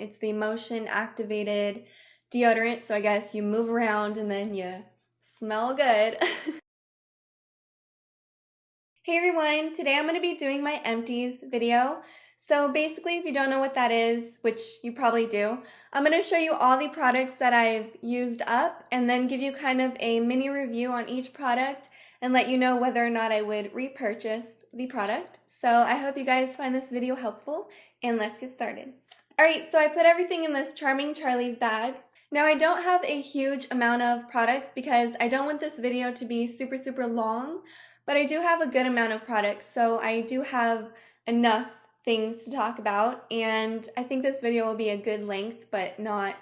It's the motion activated deodorant, so I guess you move around and then you smell good. Hey everyone, today I'm going to be doing my Empties video. So basically, if you don't know what that is, which you probably do, I'm going to show you all the products that I've used up and then give you kind of a mini review on each product and let you know whether or not I would repurchase the product. So I hope you guys find this video helpful, and let's get started. Alright, so I put everything in this Charming Charlie's bag. Now I don't have a huge amount of products because I don't want this video to be super long. But I do have a good amount of products, so I do have enough things to talk about, and I think this video will be a good length, but not,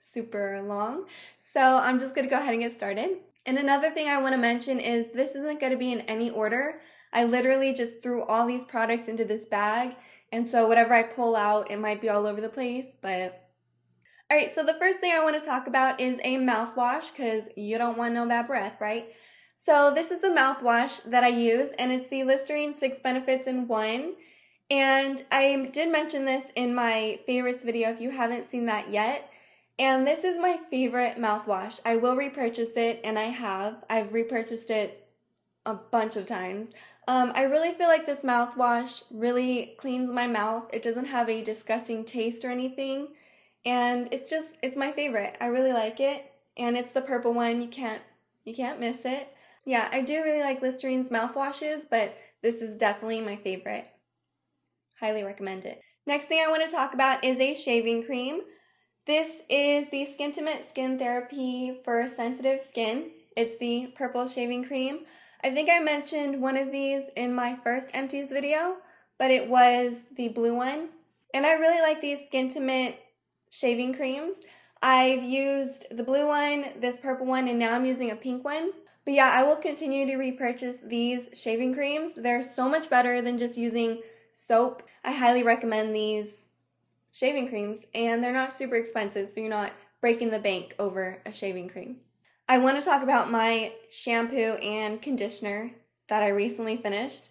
super long. So I'm just going to go ahead and get started. And another thing I want to mention is this isn't going to be in any order. I literally just threw all these products into this bag, and so whatever I pull out, it might be all over the place, but... Alright, so the first thing I want to talk about is a mouthwash, because you don't want no bad breath, right? So this is the mouthwash that I use, and it's the Listerine 6 Benefits in 1. And I did mention this in my favorites video if you haven't seen that yet. And this is my favorite mouthwash. I will repurchase it, and I have. I've repurchased it a bunch of times. I really feel like this mouthwash really cleans my mouth. It doesn't have a disgusting taste or anything. And it's my favorite. I really like it. And it's the purple one. You can't miss it. Yeah, I do really like Listerine's mouthwashes, but this is definitely my favorite. Highly recommend it. Next thing I want to talk about is a shaving cream. This is the Skintimate Skin Therapy for Sensitive Skin. It's the purple shaving cream. I think I mentioned one of these in my first Empties video, but it was the blue one. And I really like these Skintimate shaving creams. I've used the blue one, this purple one, and now I'm using a pink one. But yeah, I will continue to repurchase these shaving creams. They're so much better than just using soap. I highly recommend these shaving creams, and they're not super expensive, so you're not breaking the bank over a shaving cream. I want to talk about my shampoo and conditioner that I recently finished.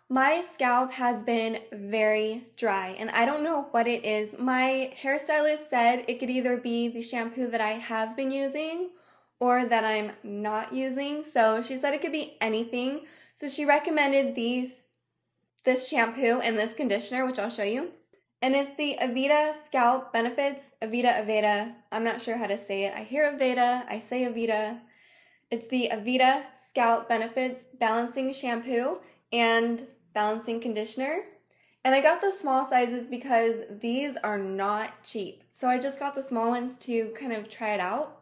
My scalp has been very dry, and I don't know what it is. My hairstylist said it could either be the shampoo that I have been using or that I'm not using. So she said it could be anything. So she recommended this shampoo and this conditioner, which I'll show you. And it's the Aveda Scalp Benefits, Aveda. I'm not sure how to say it. I hear Aveda, I say Aveda. It's the Aveda Scalp Benefits Balancing Shampoo and Balancing Conditioner. And I got the small sizes because these are not cheap. So I just got the small ones to kind of try it out.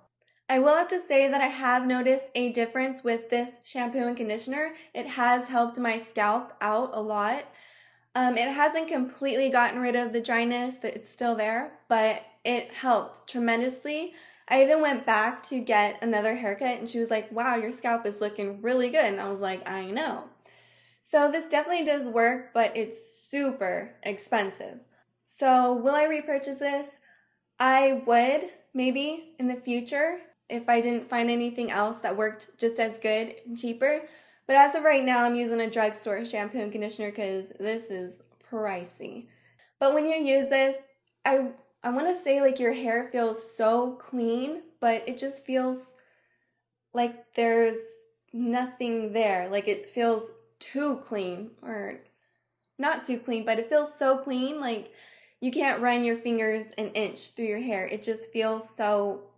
I will have to say that I have noticed a difference with this shampoo and conditioner. It has helped my scalp out a lot. It hasn't completely gotten rid of the dryness, that it's still there, but it helped tremendously. I even went back to get another haircut, and she was like, wow, your scalp is looking really good. And I was like, I know. So this definitely does work, but it's super expensive. So will I repurchase this? I would, maybe, in the future, if I didn't find anything else that worked just as good and cheaper. But as of right now, I'm using a drugstore shampoo and conditioner because this is pricey. But when you use this, I want to say like your hair feels so clean, but it just feels like there's nothing there. Like it feels too clean, or not too clean, but it feels so clean, like you can't run your fingers an inch through your hair. It just feels so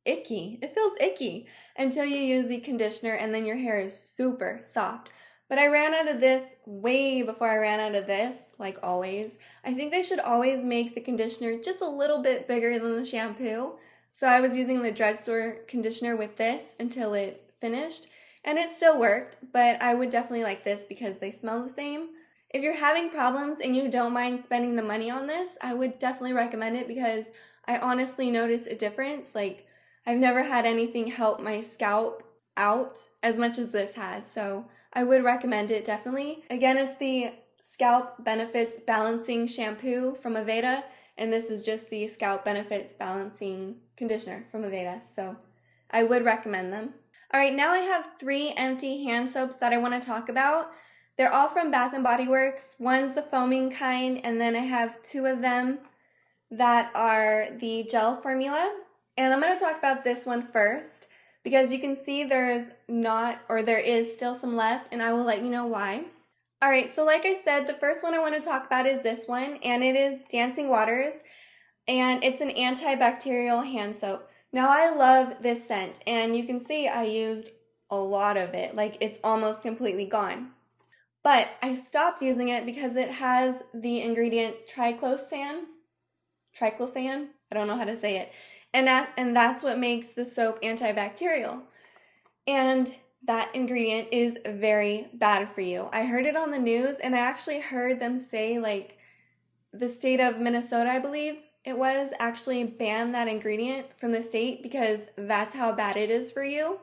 icky. It feels icky until you use the conditioner, and then your hair is super soft. But I ran out of this way before I ran out of this, like always. I think they should always make the conditioner just a little bit bigger than the shampoo. So I was using the drugstore conditioner with this until it finished, and it still worked, but I would definitely like this because they smell the same. If you're having problems and you don't mind spending the money on this, I would definitely recommend it because I honestly noticed a difference. Like, I've never had anything help my scalp out as much as this has, so I would recommend it definitely. Again, it's the Scalp Benefits Balancing Shampoo from Aveda, and this is just the Scalp Benefits Balancing Conditioner from Aveda, so I would recommend them. Alright, now I have 3 empty hand soaps that I want to talk about. They're all from Bath and Body Works. One's the foaming kind, and then I have two of them that are the gel formula. And I'm going to talk about this one first because you can see there is still some left, and I will let you know why. Alright, so like I said, the first one I want to talk about is this one, and it is Dancing Waters, and it's an antibacterial hand soap. Now I love this scent, and you can see I used a lot of it, like it's almost completely gone. But I stopped using it because it has the ingredient triclosan. Triclosan? I don't know how to say it. And that's what makes the soap antibacterial. And that ingredient is very bad for you. I heard it on the news, and I actually heard them say, like, the state of Minnesota, I believe it was, actually banned that ingredient from the state because that's how bad it is for you.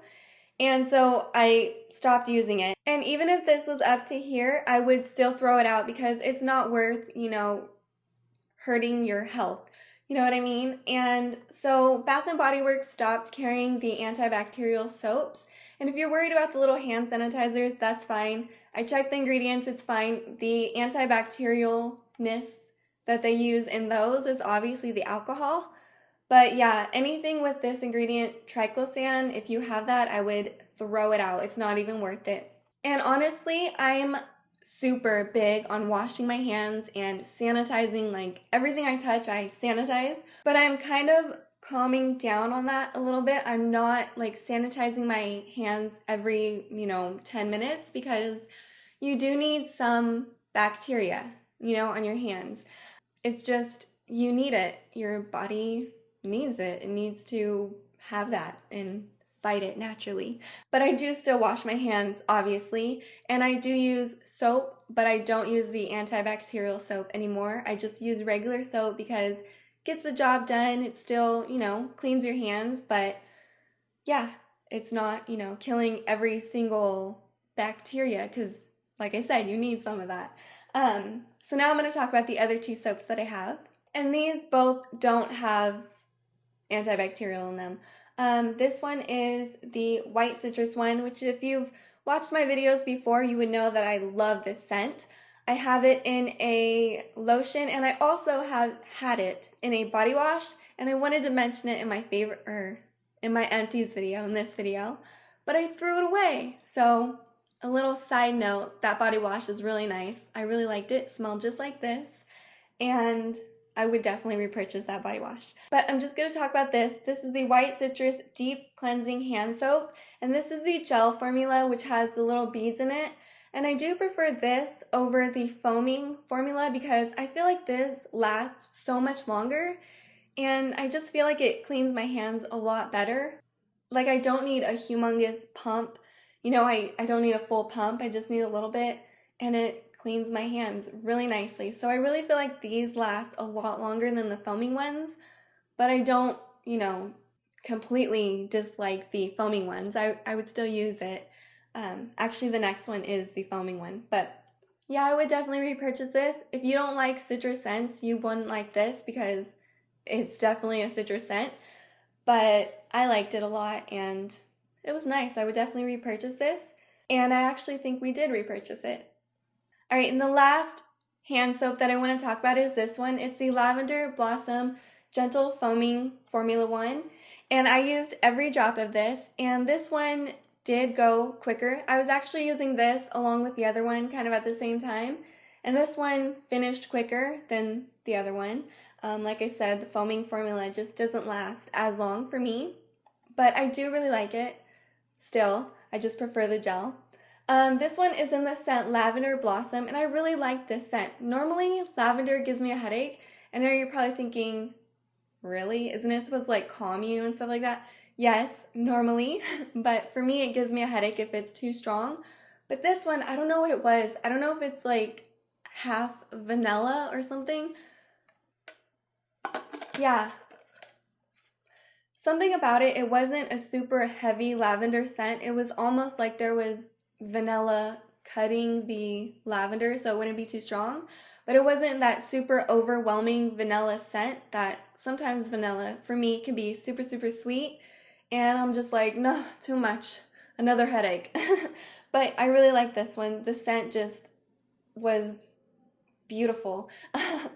And so I stopped using it. And even if this was up to here, I would still throw it out because it's not worth, hurting your health. You know what I mean? And so Bath and Body Works stopped carrying the antibacterial soaps. And if you're worried about the little hand sanitizers, that's fine. I checked the ingredients, it's fine. The antibacterialness that they use in those is obviously the alcohol. But yeah, anything with this ingredient, triclosan, if you have that, I would throw it out. It's not even worth it. And honestly, I'm super big on washing my hands and sanitizing. Like everything I touch, I sanitize. But I'm kind of calming down on that a little bit. I'm not like sanitizing my hands every, 10 minutes because you do need some bacteria, on your hands. It's just, you need it. Your body needs it. It needs to have that and fight it naturally. But I do still wash my hands, obviously, and I do use soap, but I don't use the antibacterial soap anymore. I just use regular soap because it gets the job done. It still, cleans your hands, but yeah, it's not, killing every single bacteria because, like I said, you need some of that. So now I'm going to talk about the other two soaps that I have. And these both don't have antibacterial in them. This one is the white citrus one, which if you've watched my videos before, you would know that I love this scent. I have it in a lotion, and I also have had it in a body wash, and I wanted to mention it in my in my Empties video, in this video, but I threw it away. So a little side note, that body wash is really nice. I really liked it. It smelled just like this, and I would definitely repurchase that body wash. But I'm just going to talk about this. This is the White Citrus Deep Cleansing Hand Soap, and this is the gel formula, which has the little beads in it. And I do prefer this over the foaming formula because I feel like this lasts so much longer, and I just feel like it cleans my hands a lot better. Like I don't need a humongous pump. I don't need a full pump. I just need a little bit, and it cleans my hands really nicely. So I really feel like these last a lot longer than the foaming ones, but I don't, completely dislike the foaming ones. I would still use it. Actually, the next one is the foaming one, but yeah, I would definitely repurchase this. If you don't like citrus scents, you wouldn't like this because it's definitely a citrus scent, but I liked it a lot and it was nice. I would definitely repurchase this, and I actually think we did repurchase it. All right, and the last hand soap that I want to talk about is this one. It's the Lavender Blossom Gentle Foaming Formula 1, and I used every drop of this, and this one did go quicker. I was actually using this along with the other one kind of at the same time, and this one finished quicker than the other one. Like I said, the foaming formula just doesn't last as long for me, but I do really like it still. I just prefer the gel. This one is in the scent Lavender Blossom, and I really like this scent. Normally, lavender gives me a headache, and I know you're probably thinking, really? Isn't it supposed to like calm you and stuff like that? Yes, normally, but for me, it gives me a headache if it's too strong. But this one, I don't know what it was. I don't know if it's like half vanilla or something. Yeah. Something about it, it wasn't a super heavy lavender scent. It was almost like there was vanilla cutting the lavender so it wouldn't be too strong, but it wasn't that super overwhelming vanilla scent that sometimes vanilla for me can be super sweet, and I'm just like, no, too much, another headache. But I really like this one. The scent just was beautiful.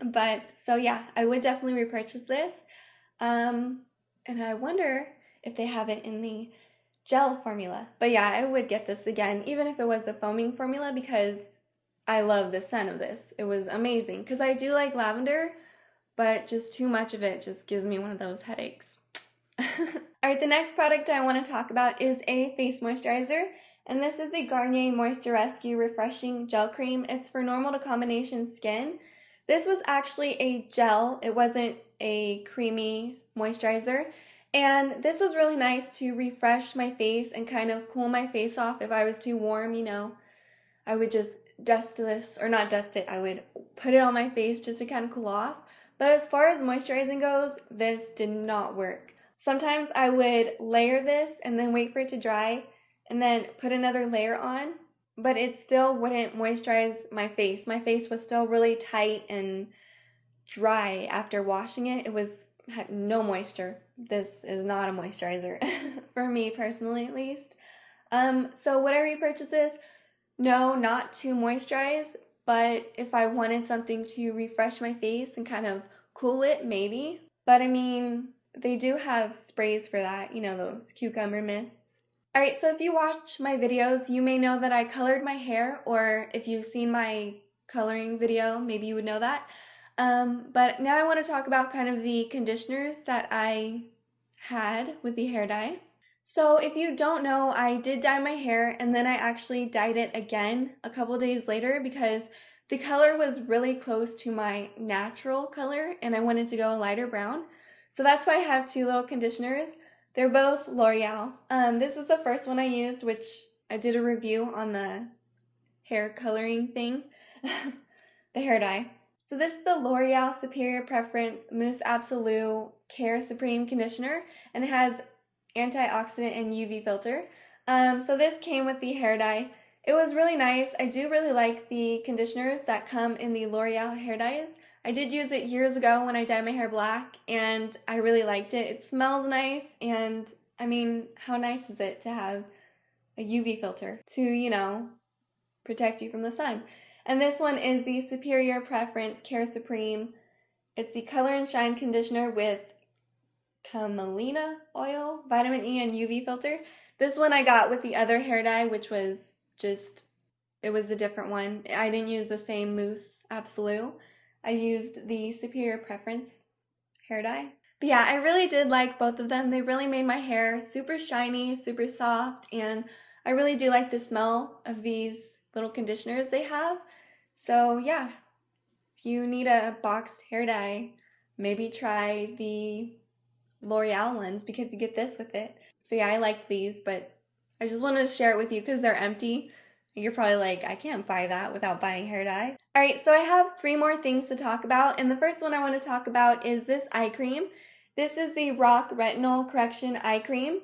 But so yeah, I would definitely repurchase this. And I wonder if they have it in the gel formula. But yeah, I would get this again, even if it was the foaming formula, because I love the scent of this. It was amazing. Because I do like lavender, but just too much of it just gives me one of those headaches. Alright, the next product I want to talk about is a face moisturizer. And this is the Garnier Moisture Rescue Refreshing Gel Cream. It's for normal to combination skin. This was actually a gel. It wasn't a creamy moisturizer. And this was really nice to refresh my face and kind of cool my face off if I was too warm, you know. I would just dust this, or not dust it, I would put it on my face just to kind of cool off. But as far as moisturizing goes, this did not work. Sometimes I would layer this and then wait for it to dry and then put another layer on, but it still wouldn't moisturize my face. My face was still really tight and dry after washing it. Had no moisture. This is not a moisturizer for me personally, at least. So would I repurchase this? No, not to moisturize, but if I wanted something to refresh my face and kind of cool it, maybe. But I mean, they do have sprays for that, you know, those cucumber mists. Alright, so if you watch my videos, you may know that I colored my hair, or if you've seen my coloring video, maybe you would know that. But now I want to talk about kind of the conditioners that I had with the hair dye. So if you don't know, I did dye my hair and then I actually dyed it again a couple days later because the color was really close to my natural color and I wanted to go a lighter brown. So that's why I have two little conditioners. They're both L'Oreal. This is the first one I used, which I did a review on the hair coloring thing, the hair dye. So this is the L'Oreal Superior Preference Mousse Absolute Care Supreme Conditioner, and it has antioxidant and UV filter. So this came with the hair dye. It was really nice. I do really like the conditioners that come in the L'Oreal hair dyes. I did use it years ago when I dyed my hair black, and I really liked it. It smells nice, and I mean, how nice is it to have a UV filter to, you know, protect you from the sun? And this one is the Superior Preference Care Supreme. It's the Color and Shine Conditioner with camelina oil, vitamin E, and UV filter. This one I got with the other hair dye, which was just, it was a different one. I didn't use the same Mousse Absolute. I used the Superior Preference hair dye. But yeah, I really did like both of them. They really made my hair super shiny, super soft, and I really do like the smell of these little conditioners they have. So yeah, if you need a boxed hair dye, maybe try the L'Oreal ones because you get this with it. So yeah, I like these, but I just wanted to share it with you because they're empty. You're probably like, I can't buy that without buying hair dye. Alright, so I have 3 more things to talk about, and the first one I want to talk about is this eye cream. This is the Rock Retinol Correction Eye Cream,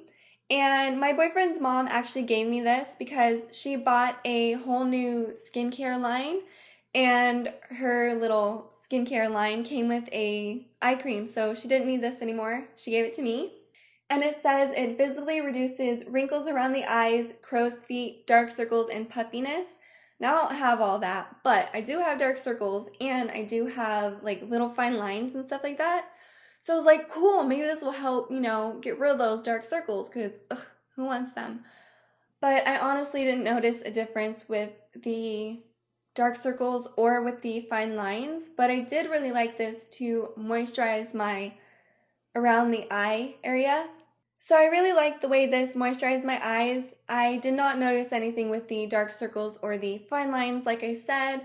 and my boyfriend's mom actually gave me this because she bought a whole new skincare line, and her little skincare line came with a eye cream, so she didn't need this anymore. She gave it to me. And it says it visibly reduces wrinkles around the eyes, crow's feet, dark circles, and puffiness. Now I don't have all that, but I do have dark circles and I do have like little fine lines and stuff like that. So I was like, cool, maybe this will help, you know, get rid of those dark circles because who wants them? But I honestly didn't notice a difference with the dark circles or with the fine lines, but I did really like this to moisturize my around the eye area. So I really like the way this moisturized my eyes. I did not notice anything with the dark circles or the fine lines like I said,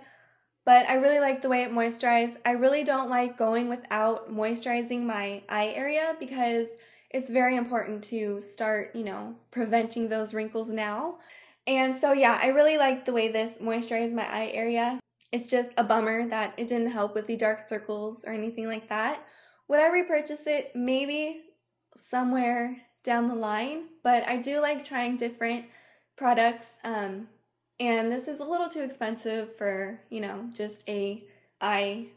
but I really like the way it moisturized. I really don't like going without moisturizing my eye area because it's very important to start, you know, preventing those wrinkles now. And so yeah, I really like the way this moisturized my eye area. It's just a bummer that it didn't help with the dark circles or anything like that. Would I repurchase it? Maybe somewhere down the line, but I do like trying different products, and this is a little too expensive for, you know, just a eye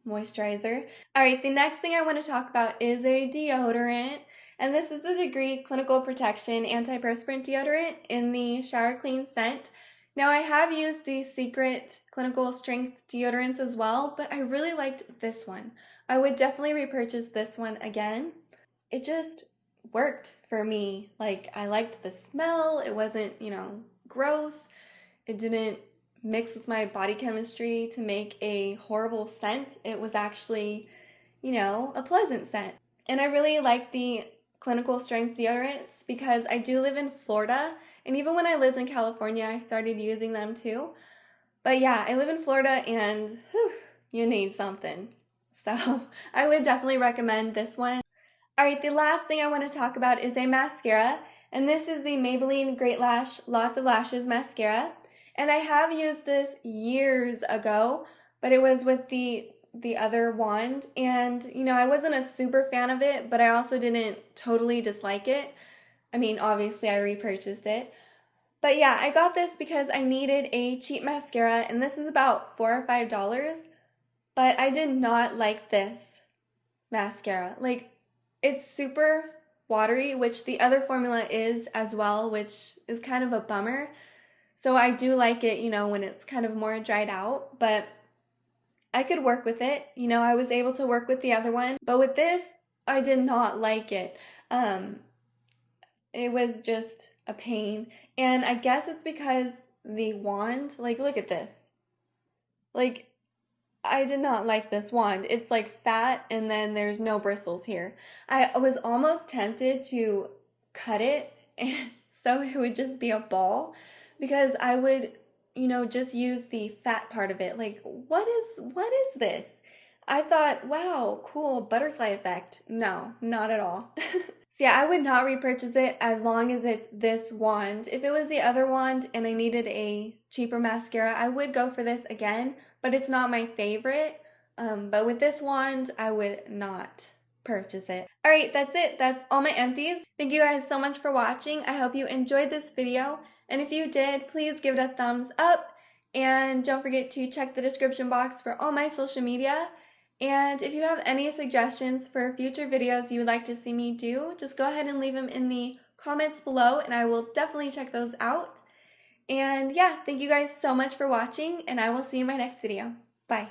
moisturizer. Alright, the next thing I want to talk about is a deodorant, And this is the Degree Clinical Protection Antiperspirant Deodorant in the Shower Clean scent. Now, I have used the Secret Clinical Strength deodorants as well, but I really liked this one. I would definitely repurchase this one again. It just worked for me. Like, I liked the smell. It wasn't, gross. It didn't mix with my body chemistry to make a horrible scent. It was actually, a pleasant scent. And I really like the clinical strength deodorants because I do live in Florida, and even when I lived in California, I started using them too. But yeah, I live in Florida and you need something. So I would definitely recommend this one. Alright, the last thing I want to talk about is a mascara, and this is the Maybelline Great Lash Lots of Lashes mascara. And I have used this years ago, but it was with the other wand, and I wasn't a super fan of it, but I also didn't totally dislike it. I mean, obviously I repurchased it. But yeah, I got this because I needed a cheap mascara, and this is about $4 or $5, but I did not like this mascara. Like, it's super watery, which the other formula is as well, which is kind of a bummer. So I do like it, when it's kind of more dried out, but I could work with it. I was able to work with the other one, but with this, I did not like it. It was just a pain, and I guess it's because the wand, like, look at this. Like, I did not like this wand. It's like fat, and then there's no bristles here. I was almost tempted to cut it, and so it would just be a ball, because I would, just use the fat part of it. Like, what is this? I thought, wow, cool, butterfly effect. No, not at all. So yeah, I would not repurchase it as long as it's this wand. If it was the other wand and I needed a cheaper mascara, I would go for this again, but it's not my favorite. But with this wand, I would not purchase it. Alright, that's it. That's all my empties. Thank you guys so much for watching. I hope you enjoyed this video. And if you did, please give it a thumbs up. And don't forget to check the description box for all my social media. And if you have any suggestions for future videos you would like to see me do, just go ahead and leave them in the comments below, and I will definitely check those out. And yeah, thank you guys so much for watching, and I will see you in my next video. Bye.